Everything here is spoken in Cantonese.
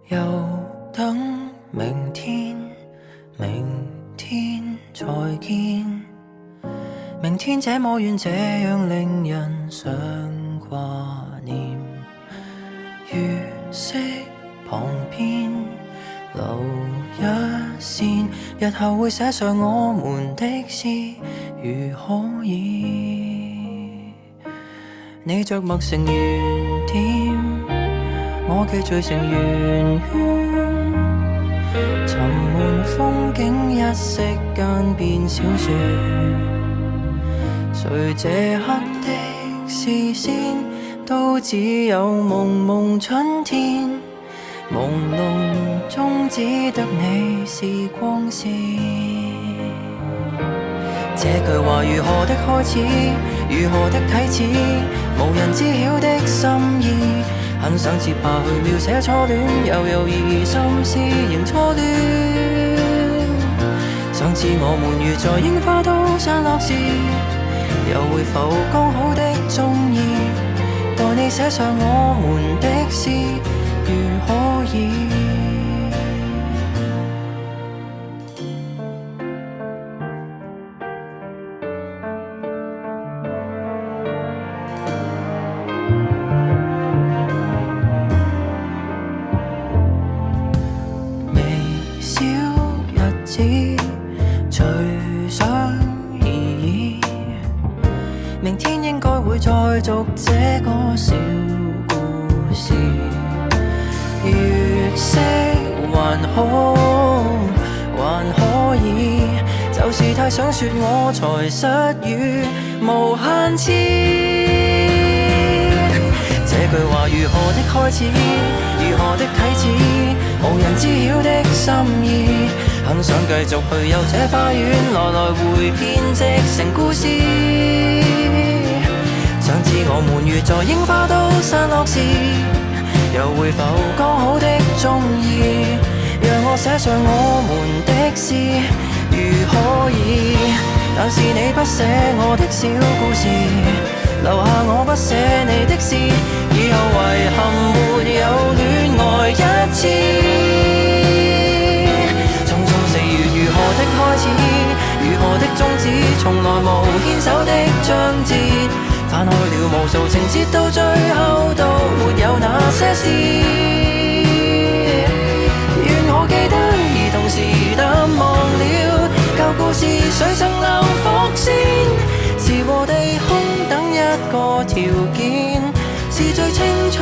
又等明天，明天再見。明天這麼遠，這樣令人想掛念。月色旁邊留一線，日後會寫上我們的詩，如可以。你着墨成圓點，我記敘成圓圈，沉悶風景一息間變小說。誰這刻的視線都只有蒙蒙春天，朦朧中只得你是光線。這句話如何的開始，如何的啟齒，無人知曉的心意，很想接下去描寫初戀，又猶豫心思仍初戀。想知我們如在櫻花都散落時，又會否剛好的中意，待你寫上我們的詩，如可以。微小日子隨想而已，明天應該會再續這個小故事。月色還好，還可以，就是太想說我才失語無限次。這句話如何的開始，如何的啟齒，無人知曉的心意，很想繼續去遊這花園，來來回編織成故事。想知我們如在櫻花都散落時，又會否剛好的中意，讓我寫上我們的詩，如可以。但是你不寫我的小故事，留下我不寫你的詩，以後遺憾沒有戀愛一次。匆匆4月如何的開始，如何的終止，從來無牽手的章節，翻開了無數情節，到最後都沒有那些事。願我記得，而同時淡忘了舊故事，誰曾能伏線？是和地空等一個條件，是最青春